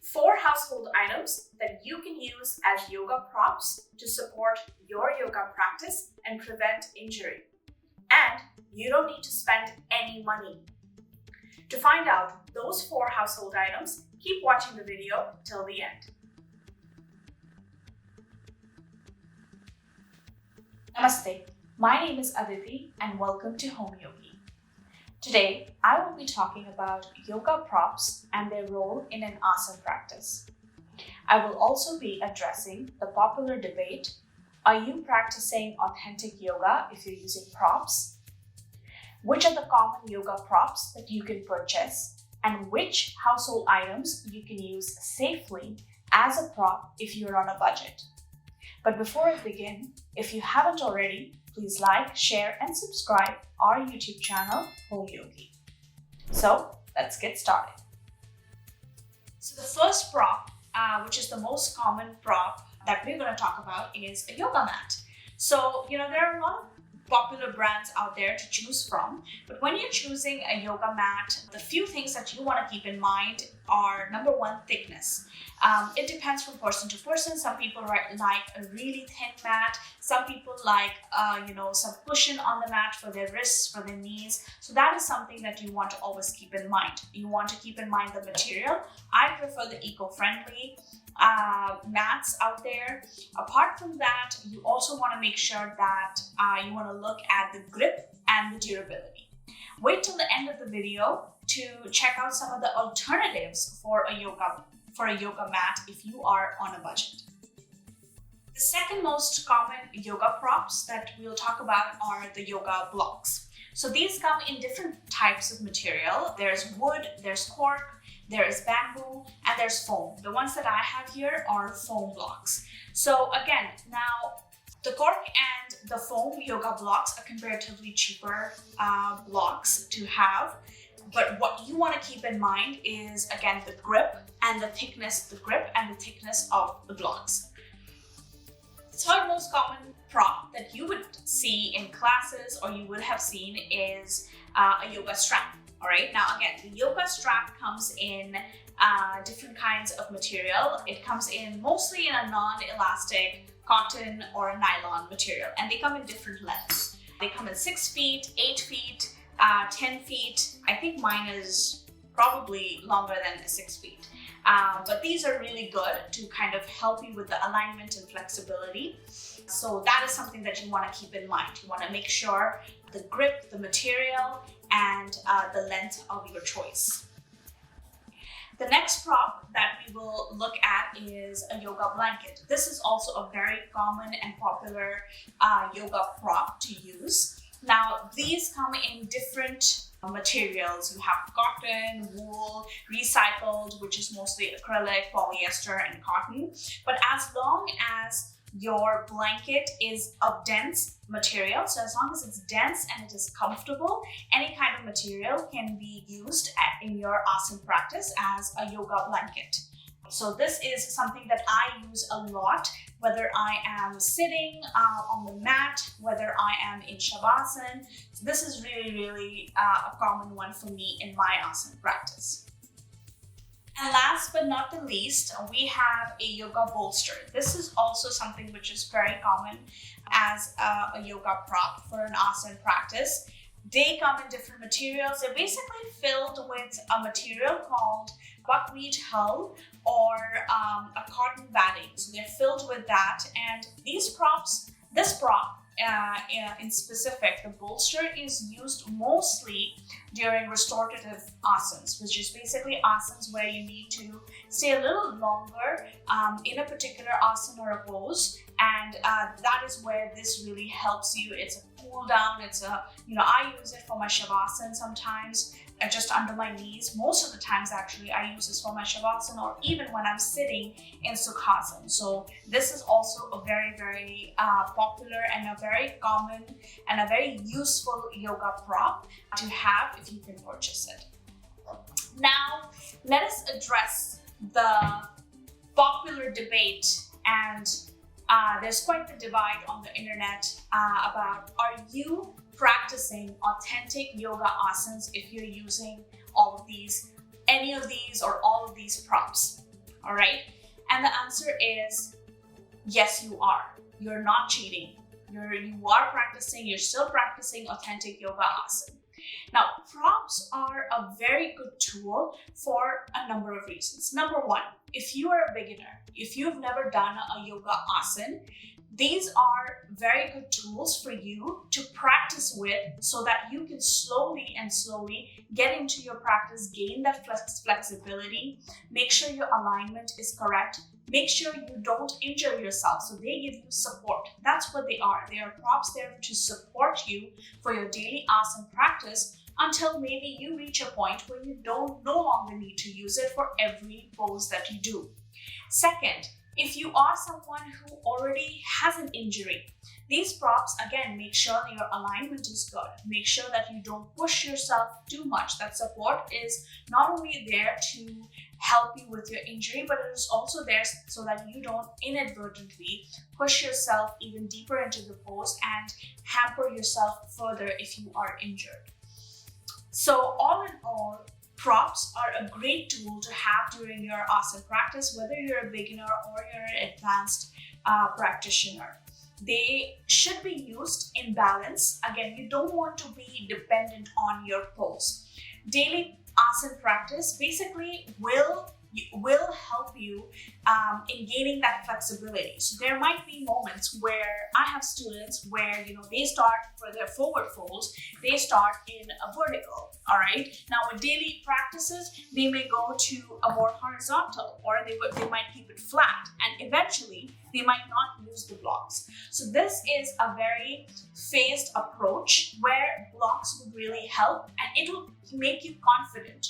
4 household items that you can use as yoga props to support your yoga practice and prevent injury. And you don't need to spend any money. To find out those 4 household items, keep watching the video till the end. Namaste, my name is Aditi and welcome to HomeYogi. Today, I will be talking about yoga props and their role in an asana practice. I will also be addressing the popular debate, are you practicing authentic yoga if you're using props? Which are the common yoga props that you can purchase? And which household items you can use safely as a prop if you're on a budget? But before I begin, if you haven't already, please like, share, and subscribe our YouTube channel, HomeYogi. So let's get started. So the first prop, which is the most common prop that we're going to talk about, is a yoga mat. So, there are a lot of popular brands out there to choose from, but when you're choosing a yoga mat, the few things that you want to keep in mind are, number one, thickness. It depends from person to person. Some people like a really thin mat. Some people like, some cushion on the mat for their wrists, for their knees. So that is something that you want to always keep in mind. You want to keep in mind the material. I prefer the eco-friendly mats out there. Apart from that, you also want to make sure that you want to look at the grip and the durability. Wait till the end of the video to check out some of the alternatives for a yoga mat if you are on a budget. The second most common yoga props that we'll talk about are the yoga blocks. So these come in different types of material. There's wood, there's cork, there is bamboo, and there's foam. The ones that I have here are foam blocks. So again, now the cork and the foam yoga blocks are comparatively cheaper blocks to have. But what you want to keep in mind is, again, the grip and the thickness, of the blocks. The third most common prop that you would see in classes or you would have seen is a yoga strap. All right. Now, again, the yoga strap comes in different kinds of material. It comes in mostly in a non-elastic cotton or a nylon material, and they come in different lengths. They come in 6 feet, 8 feet, 10 feet. I think mine is probably longer than 6 feet. But these are really good to kind of help you with the alignment and flexibility. So that is something that you want to keep in mind. You want to make sure the grip, the material, and the length of your choice. The next prop that we will look at is a yoga blanket. This is also a very common and popular yoga prop to use. Now, these come in different materials. You have cotton, wool, recycled, which is mostly acrylic, polyester, and cotton. But as long as your blanket is of dense material, so as long as it's dense and it is comfortable, any kind of material can be used in your asana practice as a yoga blanket. So this is something that I use a lot, whether I am sitting on the mat, whether I am in shavasana. So this is really a common one for me in my asana practice. And last but not the least, we have a yoga bolster. This is also something which is very common as a yoga prop for an asana practice. They come in different materials. They're basically filled with a material called buckwheat hull or a cotton batting. So they're filled with that. And this prop in specific, the bolster is used mostly during restorative asanas, which is basically asanas where you need to stay a little longer in a particular asana or a pose. And that is where this really helps you. It's a cool down. I use it for my shavasana sometimes, just under my knees. Most of the times, actually, I use this for my shavasana or even when I'm sitting in sukhasana. So this is also a very popular and a very common and a very useful yoga prop to have if you can purchase it. Now, let us address the popular debate, and there's quite the divide on the internet about, are you practicing authentic yoga asanas if you're using any of these or all of these props? all right? And the answer is yes, you are. You're not cheating. You are practicing, you're still practicing authentic yoga asana. Now, props are a very good tool for a number of reasons. Number one, if you are a beginner, if you've never done a yoga asana, these are very good tools for you to practice with so that you can slowly get into your practice, gain that flexibility, make sure your alignment is correct, make sure you don't injure yourself. So they give you support. That's what they are. They are props there to support you for your daily asana practice until maybe you reach a point where you no longer need to use it for every pose that you do. Second, if you are someone who already has an injury, these props, again, make sure that your alignment is good. Make sure that you don't push yourself too much. That support is not only there to help you with your injury, but it is also there so that you don't inadvertently push yourself even deeper into the pose and hamper yourself further if you are injured. So all in all, props are a great tool to have during your asana practice, whether you're a beginner or you're an advanced practitioner. They should be used in balance. Again, you don't want to be dependent on your pose. Daily asana practice basically will help you in gaining that flexibility. So there might be moments where I have students where they start for their forward folds, they start in a vertical. All right. Now with daily practices, they may go to a more horizontal, or they might keep it flat, and eventually they might not use the blocks. So this is a very phased approach where blocks would really help, and it will make you confident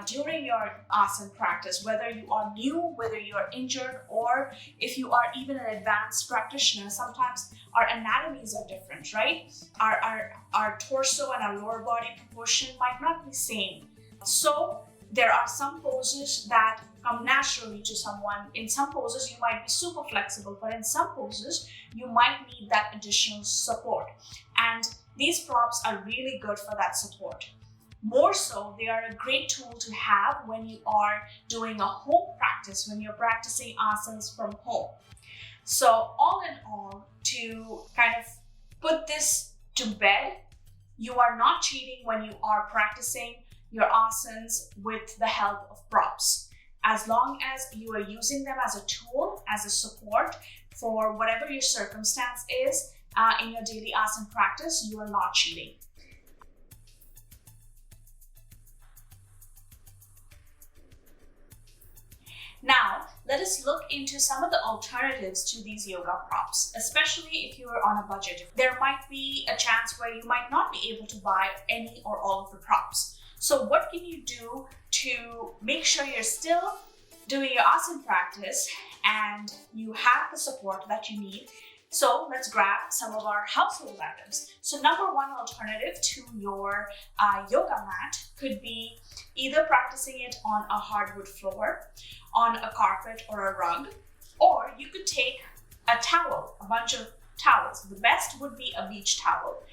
during your asana practice, whether you are new, whether you are injured, or if you are even an advanced practitioner. Sometimes our anatomies are different, right? Our torso and our lower body proportion might not be same. So there are some poses that come naturally to someone. In some poses, you might be super flexible, but in some poses, you might need that additional support. And these props are really good for that support. More so, they are a great tool to have when you are doing a home practice, when you're practicing asanas from home. So all in all, to kind of put this to bed, you are not cheating when you are practicing your asanas with the help of props. As long as you are using them as a tool, as a support for whatever your circumstance is in your daily asana practice, you are not cheating. Now, let us look into some of the alternatives to these yoga props, especially if you are on a budget. There might be a chance where you might not be able to buy any or all of the props. So what can you do to make sure you're still doing your asana practice and you have the support that you need? So let's grab some of our household items. So number one alternative to your yoga mat could be either practicing it on a hardwood floor, on a carpet or a rug, or you could take a towel, a bunch of towels. The best would be a beach towel.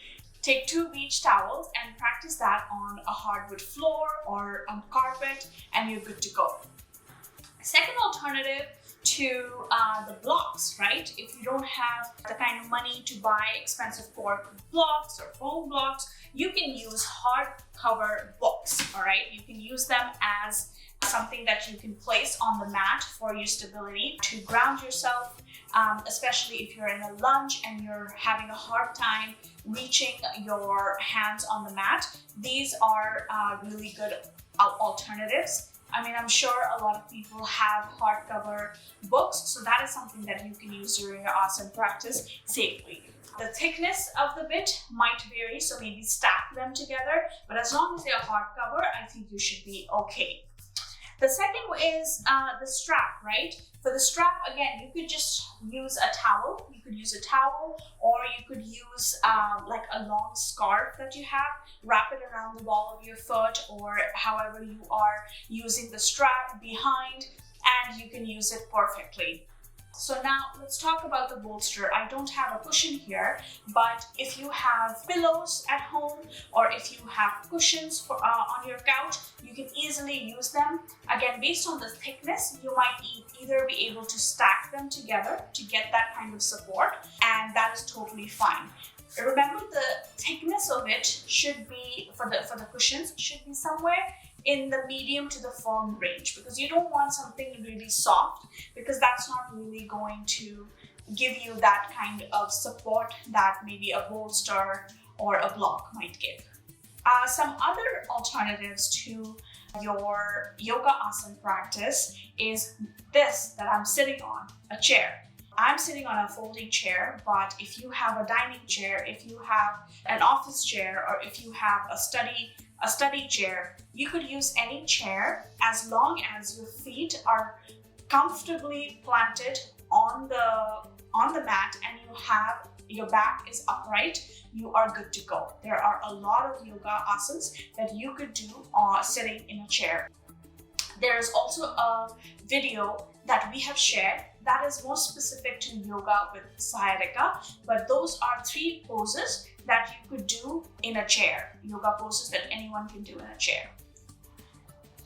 Take 2 beach towels and practice that on a hardwood floor or on carpet, and you're good to go. Second alternative to the blocks, right? If you don't have the kind of money to buy expensive cork blocks or foam blocks, you can use hardcover books, all right? You can use them as something that you can place on the mat for your stability to ground yourself, especially if you're in a lunge and you're having a hard time reaching your hands on the mat. These are really good alternatives. I mean, I'm sure a lot of people have hardcover books, so that is something that you can use during your asana practice safely. The thickness of the bit might vary, so maybe stack them together, but as long as they're hardcover, I think you should be okay. The second is the strap, right? For the strap, again, you could just use a towel. You could use a towel, or you could use like a long scarf that you have, wrap it around the ball of your foot, or however you are using the strap behind, and you can use it perfectly. So now let's talk about the bolster. I don't have a cushion here, but if you have pillows at home or if you have cushions on your couch, you can easily use them. Again, based on the thickness, you might either be able to stack them together to get that kind of support, and that is totally fine. Remember, the thickness of it should be, for the cushions, should be somewhere in the medium to the firm range, because you don't want something really soft, because that's not really going to give you that kind of support that maybe a bolster or a block might give. Some other alternatives to your yoga asana practice is this that I'm sitting on, a chair. I'm sitting on a folding chair, but if you have a dining chair, if you have an office chair, or if you have a study chair, you could use any chair as long as your feet are comfortably planted on the mat and your back is upright. You are good to go. There are a lot of yoga asanas that you could do sitting in a chair. There is also a video that we have shared that is more specific to yoga with sciatica, but those are 3 poses that you could do in a chair, yoga poses that anyone can do in a chair.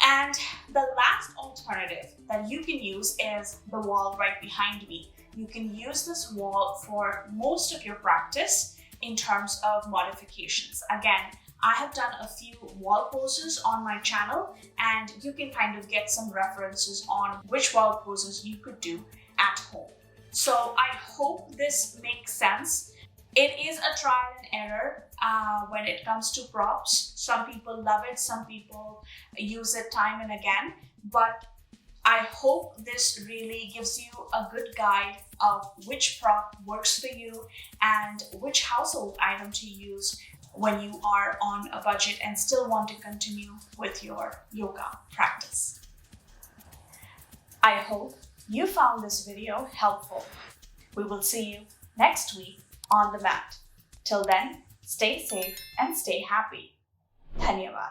And the last alternative that you can use is the wall right behind me. You can use this wall for most of your practice in terms of modifications. Again, I have done a few wall poses on my channel, and you can kind of get some references on which wall poses you could do at home. So I hope this makes sense. It is a trial and error when it comes to props. Some people love it, some people use it time and again, but I hope this really gives you a good guide of which prop works for you and which household item to use when you are on a budget and still want to continue with your yoga practice. I hope you found this video helpful. We will see you next week on the mat. Till then, stay safe and stay happy. Dhanyavad.